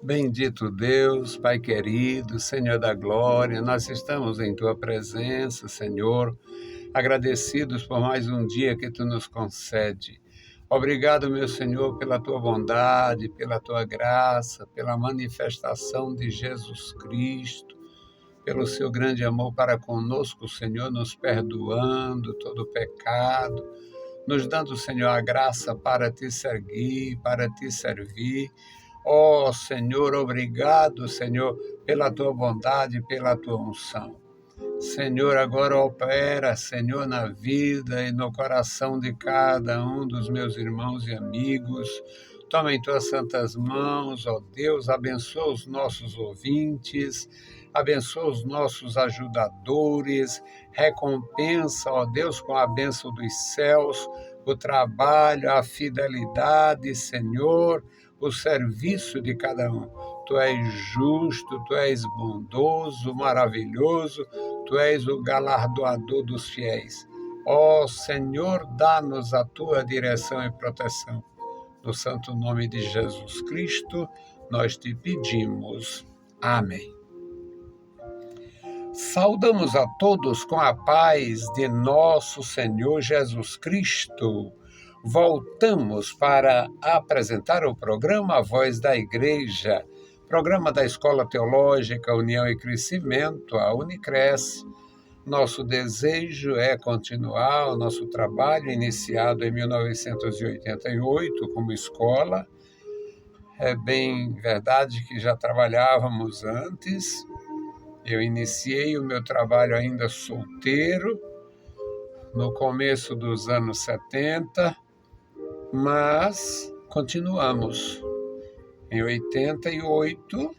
Bendito Deus, Pai querido, Senhor da glória, nós estamos em Tua presença, Senhor, agradecidos por mais um dia que Tu nos concede. Obrigado, meu Senhor, pela Tua bondade, pela Tua graça, pela manifestação de Jesus Cristo, pelo Seu grande amor para conosco, Senhor, nos perdoando todo pecado, nos dando, Senhor, a graça para Te seguir, para Te servir. Ó Senhor, obrigado, Senhor, pela Tua bondade, pela Tua unção. Senhor, agora opera, Senhor, na vida e no coração de cada um dos meus irmãos e amigos. Toma em Tuas santas mãos, ó Deus, abençoa os nossos ouvintes, abençoa os nossos ajudadores, recompensa, ó Deus, com a bênção dos céus, o trabalho, a fidelidade, Senhor, o serviço de cada um. Tu és justo, Tu és bondoso, maravilhoso, Tu és o galardoador dos fiéis. Ó Senhor, dá-nos a Tua direção e proteção. No santo nome de Jesus Cristo, nós te pedimos. Amém. Saudamos a todos com a paz de nosso Senhor Jesus Cristo. Voltamos para apresentar o programa A Voz da Igreja, programa da Escola Teológica União e Crescimento, a Unicres. Nosso desejo é continuar o nosso trabalho iniciado em 1988 como escola. É bem verdade que já trabalhávamos antes. Eu iniciei o meu trabalho ainda solteiro, no começo dos anos 70, mas continuamos. Em 88,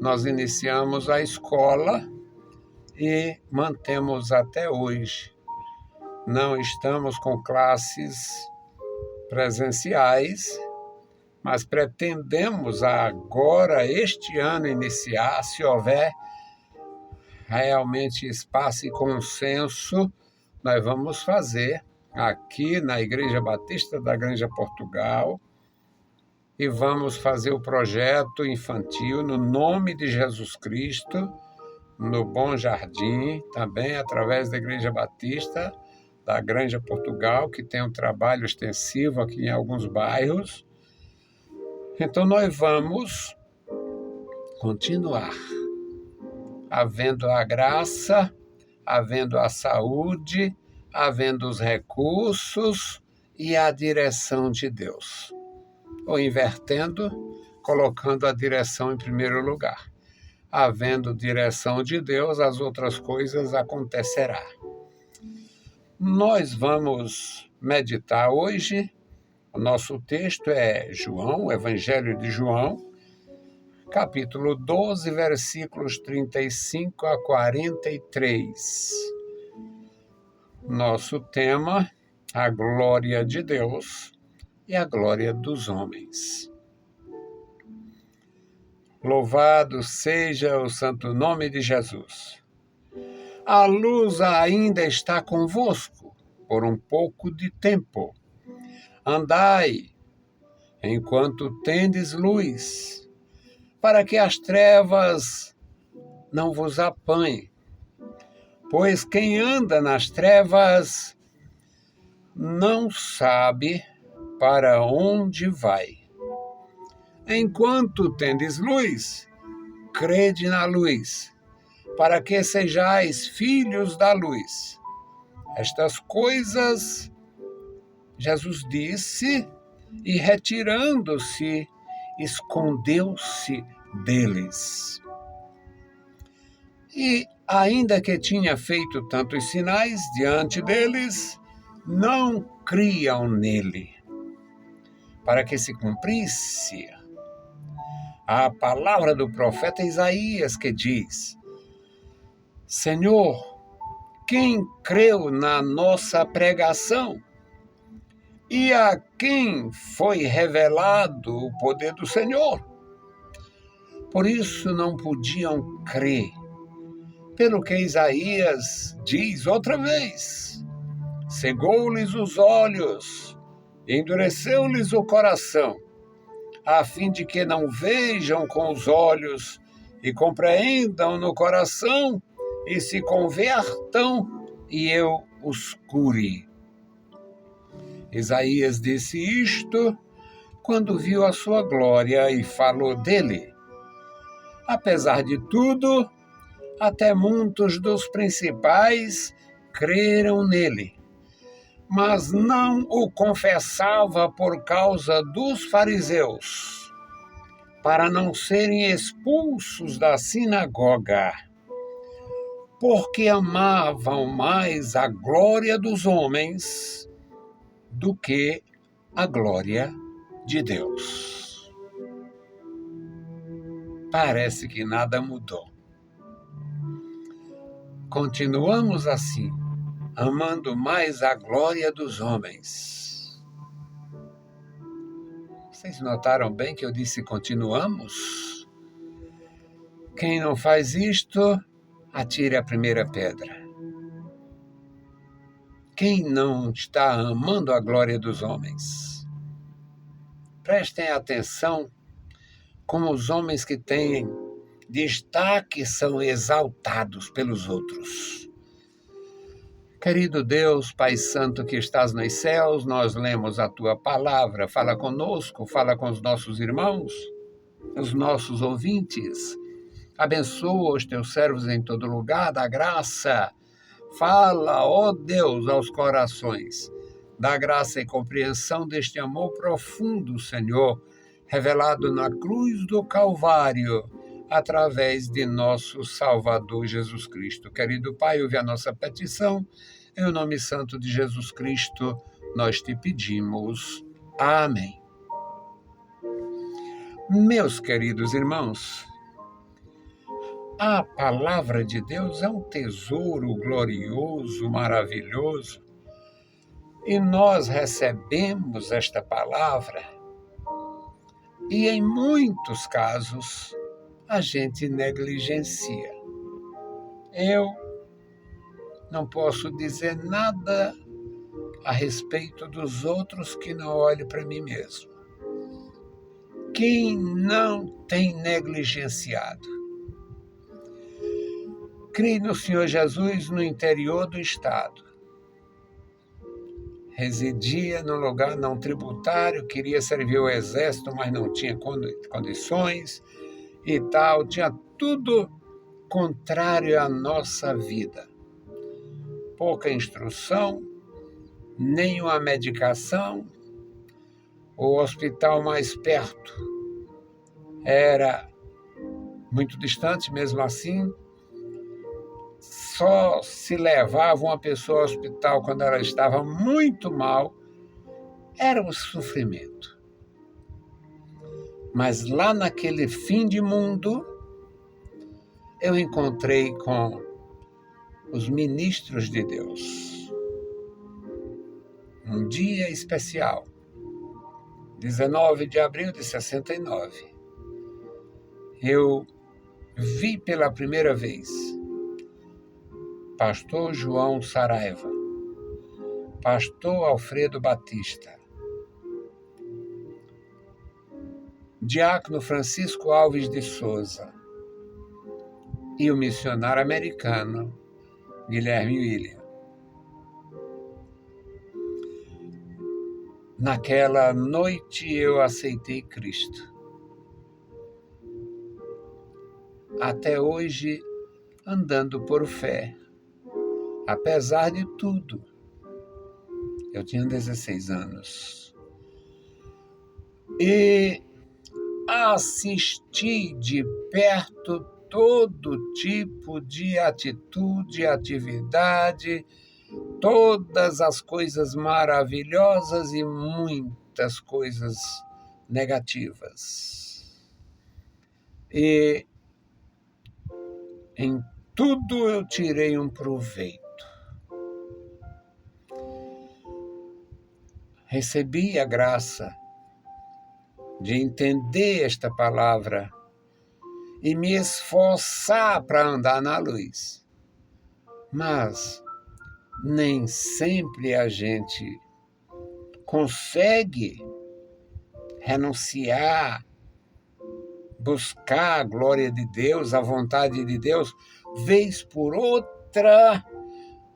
nós iniciamos a escola e mantemos até hoje. Não estamos com classes presenciais, mas pretendemos agora, este ano, iniciar, se houver realmente espaço e consenso, nós vamos fazer aqui na Igreja Batista da Granja Portugal e vamos fazer o projeto infantil no nome de Jesus Cristo, no Bom Jardim, também através da Igreja Batista da Granja Portugal, que tem um trabalho extensivo aqui em alguns bairros. Então nós vamos continuar havendo a graça, havendo a saúde, havendo os recursos e a direção de Deus. Ou invertendo, colocando a direção em primeiro lugar. Havendo direção de Deus, as outras coisas acontecerão. Nós vamos meditar hoje, o nosso texto é João, o Evangelho de João, capítulo 12, versículos 35 a 43. Nosso tema, a glória de Deus e a glória dos homens. Louvado seja o santo nome de Jesus. A luz ainda está convosco por um pouco de tempo. Andai enquanto tendes luz, para que as trevas não vos apanhem. Pois quem anda nas trevas não sabe para onde vai. Enquanto tendes luz, crede na luz, para que sejais filhos da luz. Estas coisas Jesus disse, e retirando-se, escondeu-se deles. E, ainda que tinha feito tantos sinais diante deles, não criam nele, para que se cumprisse a palavra do profeta Isaías, que diz: Senhor, quem creu na nossa pregação? E a quem foi revelado o poder do Senhor? Por isso não podiam crer. Pelo que Isaías diz outra vez: cegou-lhes os olhos, endureceu-lhes o coração, a fim de que não vejam com os olhos e compreendam no coração e se convertam e eu os cure. Isaías disse isto quando viu a sua glória e falou dele. Apesar de tudo, até muitos dos principais creram nele, mas não o confessava por causa dos fariseus, para não serem expulsos da sinagoga, porque amavam mais a glória dos homens do que a glória de Deus. Parece que nada mudou. Continuamos assim, amando mais a glória dos homens. Vocês notaram bem que eu disse continuamos? Quem não faz isto, atire a primeira pedra. Quem não está amando a glória dos homens? Prestem atenção como os homens que têm destaque são exaltados pelos outros. Querido Deus, Pai Santo que estás nos céus, nós lemos a Tua palavra. Fala conosco, fala com os nossos irmãos, os nossos ouvintes. Abençoa os Teus servos em todo lugar, dá graça. Fala, ó Deus, aos corações. Dá graça e compreensão deste amor profundo, Senhor, revelado na cruz do Calvário, através de nosso Salvador Jesus Cristo. Querido Pai, ouve a nossa petição. Em nome santo de Jesus Cristo, nós te pedimos. Amém. Meus queridos irmãos, a palavra de Deus é um tesouro glorioso, maravilhoso, e nós recebemos esta palavra e, em muitos casos, a gente negligencia. Eu não posso dizer nada a respeito dos outros que não olhe para mim mesmo. Quem não tem negligenciado? Criei no Senhor Jesus no interior do estado. Residia num lugar não tributário, queria servir o exército, mas não tinha condições e tal. Tinha tudo contrário à nossa vida. Pouca instrução, nenhuma medicação. O hospital mais perto era muito distante, mesmo assim. Só se levava uma pessoa ao hospital quando ela estava muito mal. Era um sofrimento. Mas lá naquele fim de mundo, eu encontrei com os ministros de Deus. Um dia especial, 19 de abril de 69, eu vi pela primeira vez Pastor João Saraiva, Pastor Alfredo Batista, Diácono Francisco Alves de Souza e o missionário americano Guilherme William. Naquela noite eu aceitei Cristo. Até hoje, andando por fé. Apesar de tudo, eu tinha 16 anos. E assisti de perto todo tipo de atitude, atividade, todas as coisas maravilhosas e muitas coisas negativas. E em tudo eu tirei um proveito. Recebi a graça de entender esta palavra e me esforçar para andar na luz. Mas nem sempre a gente consegue renunciar, buscar a glória de Deus, a vontade de Deus, vez por outra,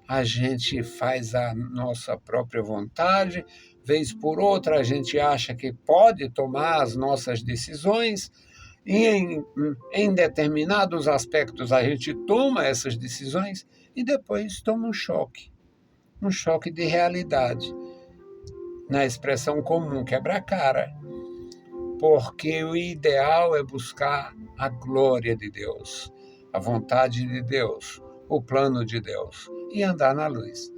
a gente faz a nossa própria vontade, vez por outra a gente acha que pode tomar as nossas decisões, e em determinados aspectos a gente toma essas decisões e depois toma um choque de realidade. Na expressão comum, quebra a cara, porque o ideal é buscar a glória de Deus, a vontade de Deus, o plano de Deus, e andar na luz.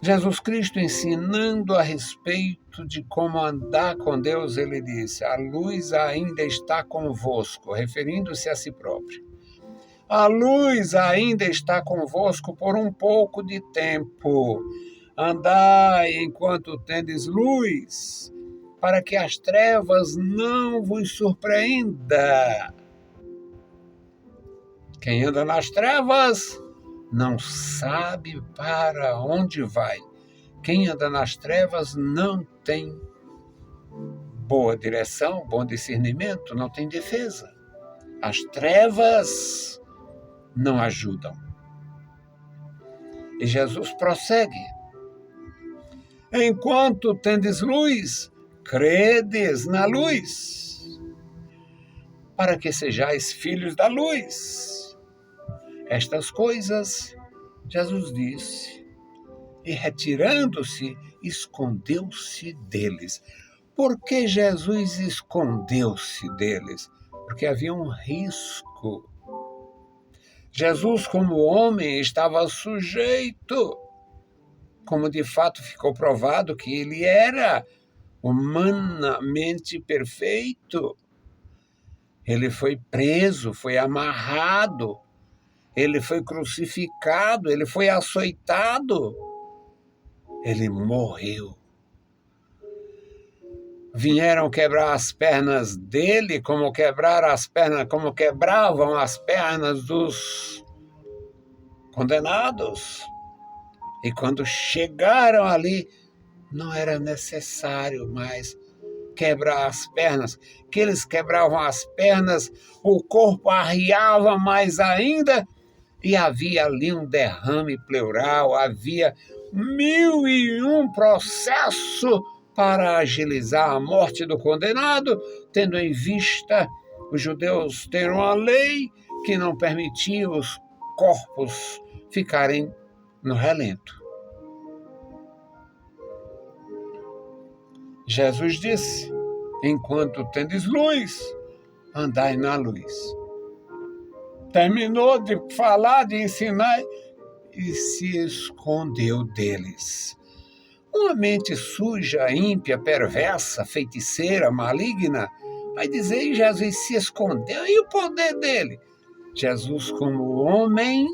Jesus Cristo ensinando a respeito de como andar com Deus, ele disse: a luz ainda está convosco, referindo-se a si próprio. A luz ainda está convosco por um pouco de tempo. Andai enquanto tendes luz, para que as trevas não vos surpreenda. Quem anda nas trevas não sabe para onde vai. Quem anda nas trevas não tem boa direção, bom discernimento, não tem defesa. As trevas não ajudam. E Jesus prossegue: enquanto tendes luz, credes na luz, para que sejais filhos da luz. Estas coisas Jesus disse, e retirando-se, escondeu-se deles. Por que Jesus escondeu-se deles? Porque havia um risco. Jesus, como homem, estava sujeito, como de fato ficou provado que ele era humanamente perfeito. Ele foi preso, foi amarrado, ele foi crucificado, ele foi açoitado, ele morreu. Vieram quebrar as pernas dele, como quebravam as pernas dos condenados. E quando chegaram ali, não era necessário mais quebrar as pernas, que eles quebravam as pernas, o corpo arriava mais ainda, e havia ali um derrame pleural, havia 1001 processos para agilizar a morte do condenado, tendo em vista os judeus terem uma lei que não permitia os corpos ficarem no relento. Jesus disse: enquanto tendes luz, andai na luz. Terminou de falar, de ensinar e se escondeu deles. Uma mente suja, ímpia, perversa, feiticeira, maligna, vai dizer, e Jesus se escondeu, e o poder dele? Jesus, como homem,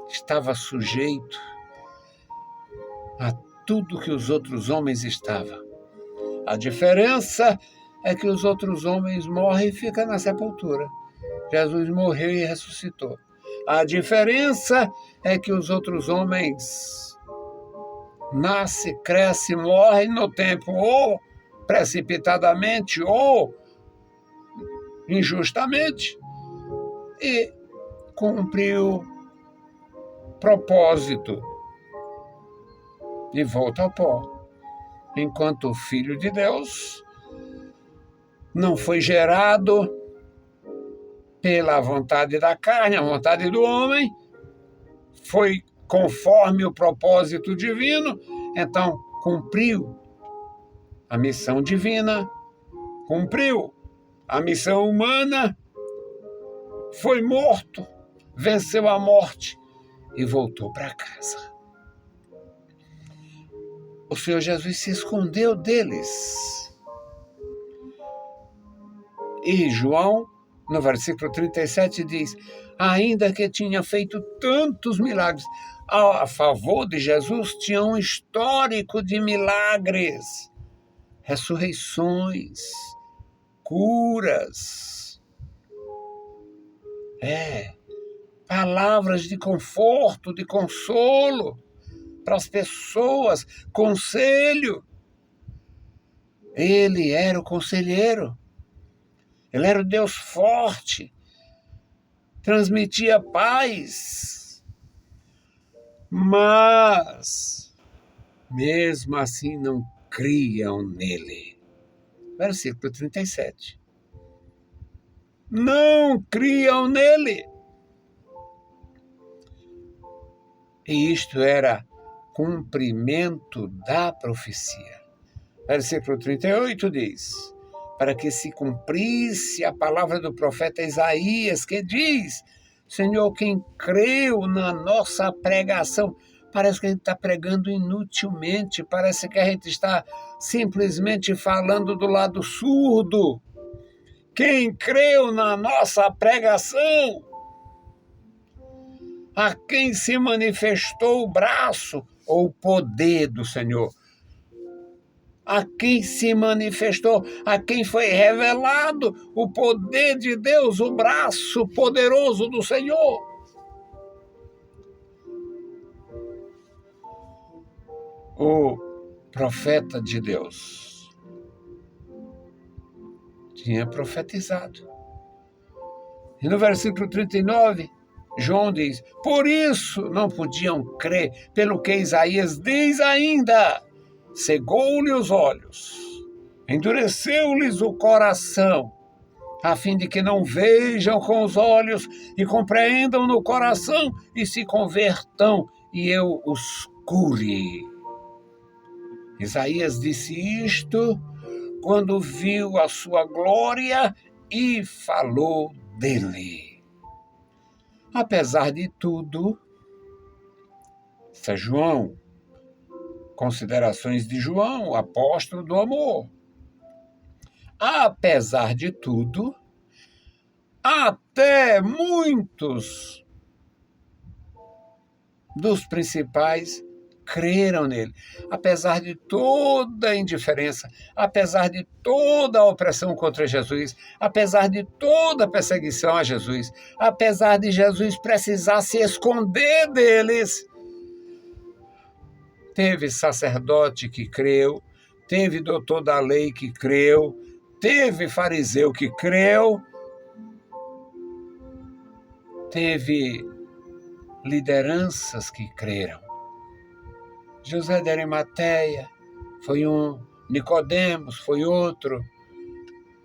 estava sujeito a tudo que os outros homens estavam. A diferença é que os outros homens morrem e ficam na sepultura. Jesus morreu e ressuscitou. A diferença é que os outros homens nascem, crescem, morrem no tempo, ou precipitadamente, ou injustamente, e cumpriu propósito e volta ao pó. Enquanto o Filho de Deus não foi gerado pela vontade da carne, a vontade do homem, foi conforme o propósito divino, então cumpriu a missão divina, cumpriu a missão humana, foi morto, venceu a morte e voltou para casa. O Senhor Jesus se escondeu deles. E João, no versículo 37, diz: ainda que tinha feito tantos milagres a favor de Jesus, tinha um histórico de milagres, ressurreições, curas, palavras de conforto, de consolo para as pessoas, conselho. Ele era o conselheiro. Ele era o Deus forte. Transmitia paz. Mas, mesmo assim, não criam nele. Versículo 37. Não criam nele. E isto era cumprimento da profecia. Versículo 38 diz: para que se cumprisse a palavra do profeta Isaías, que diz: Senhor, quem creu na nossa pregação? Parece que a gente está pregando inutilmente, parece que a gente está simplesmente falando do lado surdo. Quem creu na nossa pregação? A quem se manifestou o braço ou o poder do Senhor? A quem se manifestou, a quem foi revelado o poder de Deus, o braço poderoso do Senhor. O profeta de Deus tinha profetizado. E no versículo 39, João diz: por isso não podiam crer, pelo que Isaías diz ainda: cegou-lhe os olhos, endureceu-lhes o coração, a fim de que não vejam com os olhos e compreendam no coração e se convertam e eu os cure. Isaías disse isto quando viu a sua glória e falou dele. Apesar de tudo, isso é João, considerações de João, apóstolo do amor. Apesar de tudo, até muitos dos principais creram nele. Apesar de toda a indiferença, apesar de toda a opressão contra Jesus, apesar de toda a perseguição a Jesus, apesar de Jesus precisar se esconder deles, teve sacerdote que creu, teve doutor da lei que creu, teve fariseu que creu, teve lideranças que creram. José de Arimateia foi um, Nicodemos foi outro,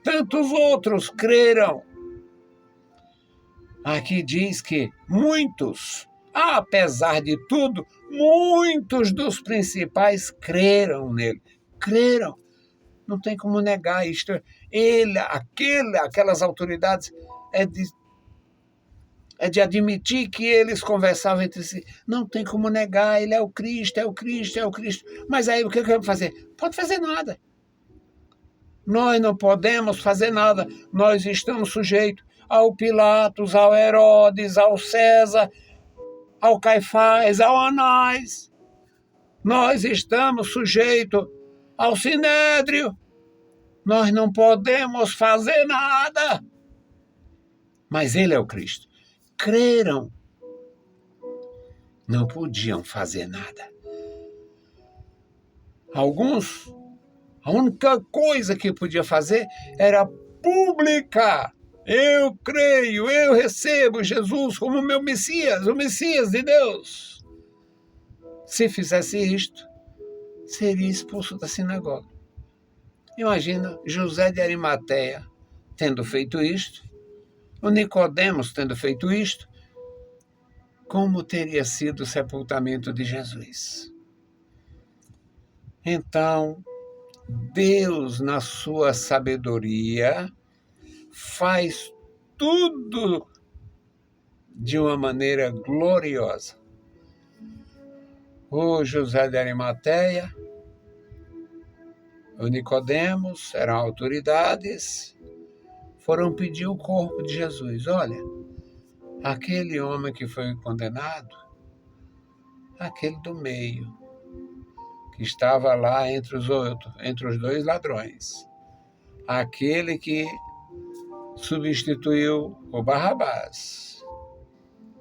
tantos outros creram. Aqui diz que muitos, apesar de tudo, muitos dos principais creram nele. Creram. Não tem como negar isto. Aquelas autoridades é de admitir que eles conversavam entre si. Não tem como negar, ele é o Cristo, é o Cristo, é o Cristo. Mas aí o que eu vou fazer? Pode fazer nada. Nós não podemos fazer nada. Nós estamos sujeitos ao Pilatos, ao Herodes, ao César, ao Caifás, ao Anás. Nós estamos sujeitos ao Sinédrio. Nós não podemos fazer nada. Mas ele é o Cristo. Creram. Não podiam fazer nada. Alguns, a única coisa que podia fazer era publicar. Eu creio, eu recebo Jesus como meu Messias, o Messias de Deus. Se fizesse isto, seria expulso da sinagoga. Imagina José de Arimateia tendo feito isto, o Nicodemos tendo feito isto, como teria sido o sepultamento de Jesus? Então, Deus, na sua sabedoria, faz tudo de uma maneira gloriosa. O José de Arimateia, o Nicodemos, eram autoridades, foram pedir o corpo de Jesus. Olha, aquele homem que foi condenado, aquele do meio, que estava lá entre os dois ladrões, aquele que substituiu o Barrabás,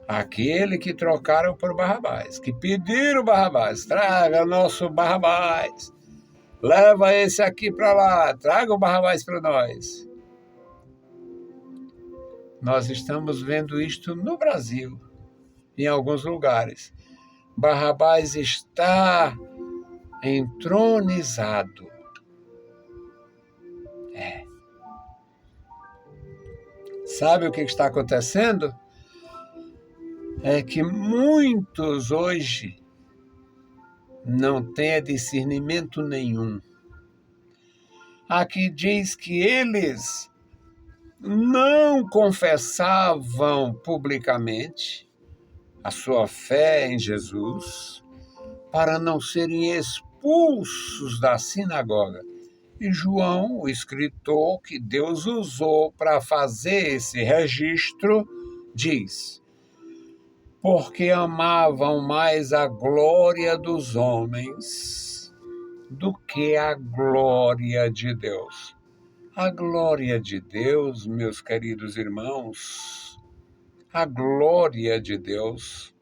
aquele que trocaram por Barrabás, que pediram Barrabás, traga nosso Barrabás. leva esse aqui para lá, traga o Barrabás para nós. Nós estamos vendo isto no Brasil, em alguns lugares. Barrabás está entronizado. Sabe o que está acontecendo? É que muitos hoje não têm discernimento nenhum. Aqui diz que eles não confessavam publicamente a sua fé em Jesus para não serem expulsos da sinagoga. E João, o escritor que Deus usou para fazer esse registro, diz: porque amavam mais a glória dos homens do que a glória de Deus. A glória de Deus, meus queridos irmãos, a glória de Deus,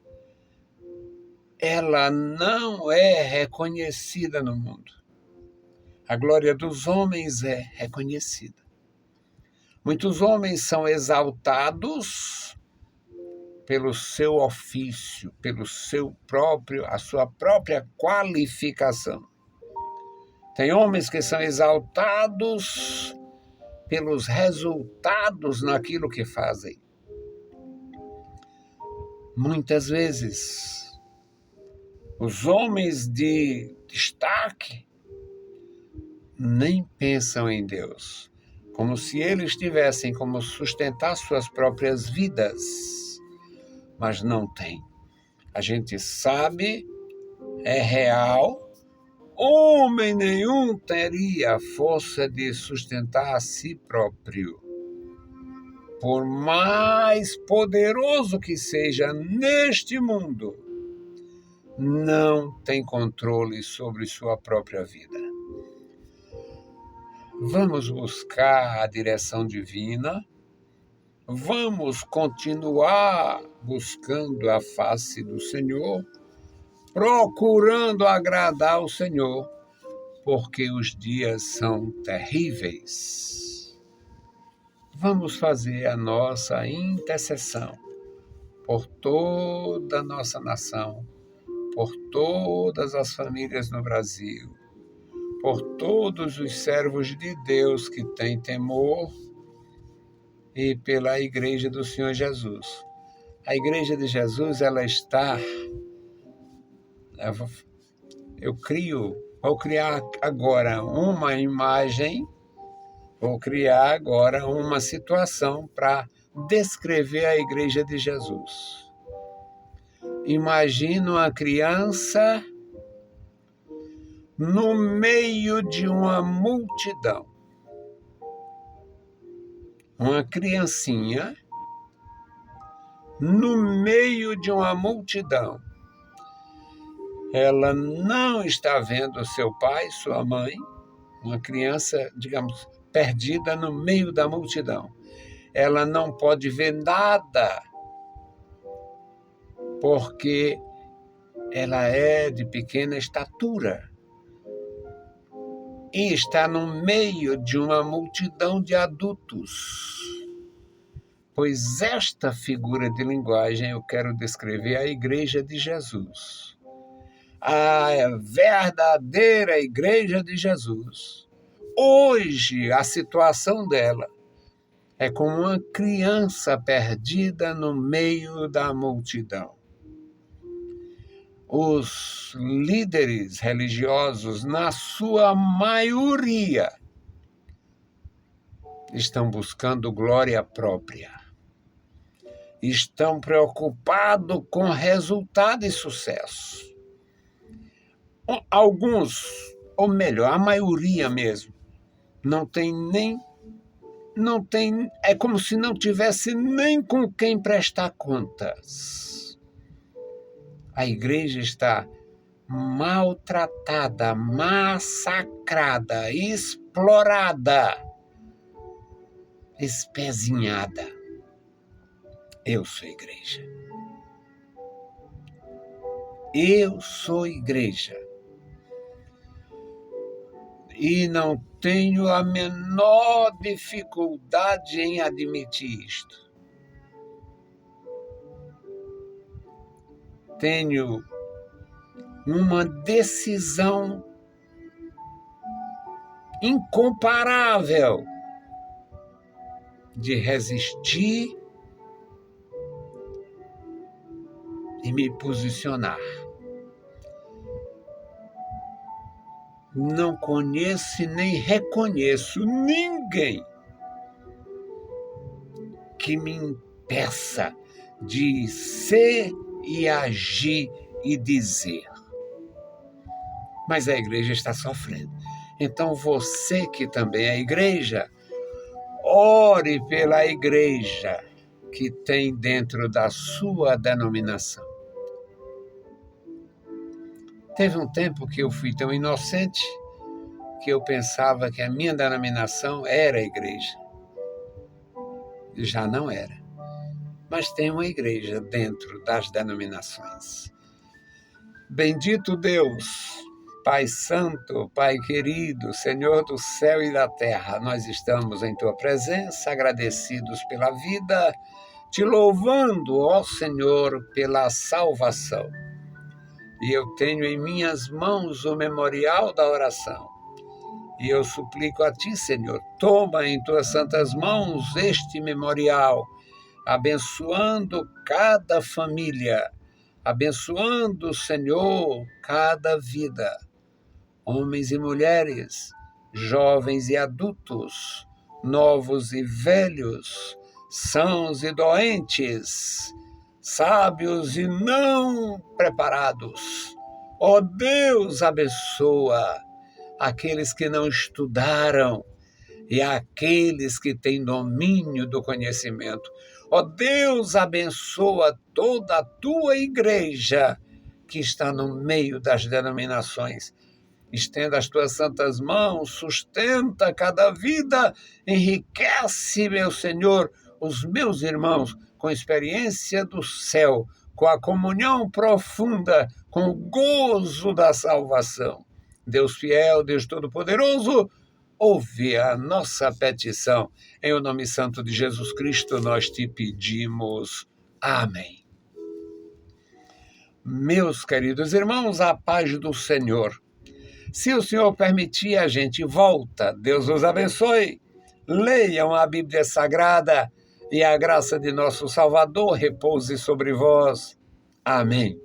ela não é reconhecida no mundo. A glória dos homens é reconhecida. Muitos homens são exaltados pelo seu ofício, a sua própria qualificação. Tem homens que são exaltados pelos resultados naquilo que fazem. Muitas vezes, os homens de destaque nem pensam em Deus, como se eles tivessem como sustentar suas próprias vidas, mas não têm. A gente sabe, é real, homem nenhum teria a força de sustentar a si próprio. Por mais poderoso que seja neste mundo, não tem controle sobre sua própria vida. Vamos buscar a direção divina, vamos continuar buscando a face do Senhor, procurando agradar o Senhor, porque os dias são terríveis. Vamos fazer a nossa intercessão por toda a nossa nação, por todas as famílias no Brasil, por todos os servos de Deus que têm temor e pela Igreja do Senhor Jesus. A Igreja de Jesus, ela está... Vou criar agora uma imagem, vou criar agora uma situação para descrever a Igreja de Jesus. Imagina uma criança no meio de uma multidão. Uma criancinha no meio de uma multidão. Ela não está vendo seu pai, sua mãe, uma criança, digamos, perdida no meio da multidão. Ela não pode ver nada, porque ela é de pequena estatura e está no meio de uma multidão de adultos. Pois esta figura de linguagem eu quero descrever a Igreja de Jesus. A verdadeira Igreja de Jesus. Hoje, a situação dela é como uma criança perdida no meio da multidão. Os líderes religiosos, na sua maioria, estão buscando glória própria. Estão preocupados com resultado e sucesso. Alguns, ou melhor, a maioria mesmo, é como se não tivesse nem com quem prestar contas. A igreja está maltratada, massacrada, explorada, espezinhada. Eu sou igreja. Eu sou igreja. E não tenho a menor dificuldade em admitir isto. Tenho uma decisão incomparável de resistir e me posicionar. Não conheço e nem reconheço ninguém que me impeça de ser e agir e dizer. Mas a igreja está sofrendo. Então você que também é igreja, ore pela igreja que tem dentro da sua denominação. Teve um tempo que eu fui tão inocente que eu pensava que a minha denominação era a igreja. Já não era. Mas tem uma igreja dentro das denominações. Bendito Deus, Pai Santo, Pai querido, Senhor do céu e da terra, nós estamos em Tua presença, agradecidos pela vida, te louvando, ó Senhor, pela salvação. E eu tenho em minhas mãos o memorial da oração. E eu suplico a Ti, Senhor, toma em Tuas santas mãos este memorial, abençoando cada família, abençoando, Senhor, cada vida, homens e mulheres, jovens e adultos, novos e velhos, sãos e doentes, sábios e não preparados. Ó Deus, abençoa aqueles que não estudaram e aqueles que têm domínio do conhecimento. Ó Deus, abençoa toda a Tua igreja que está no meio das denominações. Estenda as Tuas santas mãos, sustenta cada vida, enriquece, meu Senhor, os meus irmãos com experiência do céu, com a comunhão profunda, com o gozo da salvação. Deus fiel, Deus todo-poderoso, ouve a nossa petição. Em o nome santo de Jesus Cristo, nós te pedimos. Amém. Meus queridos irmãos, a paz do Senhor. Se o Senhor permitir, a gente volta. Deus os abençoe. Leiam a Bíblia Sagrada e a graça de nosso Salvador repouse sobre vós. Amém.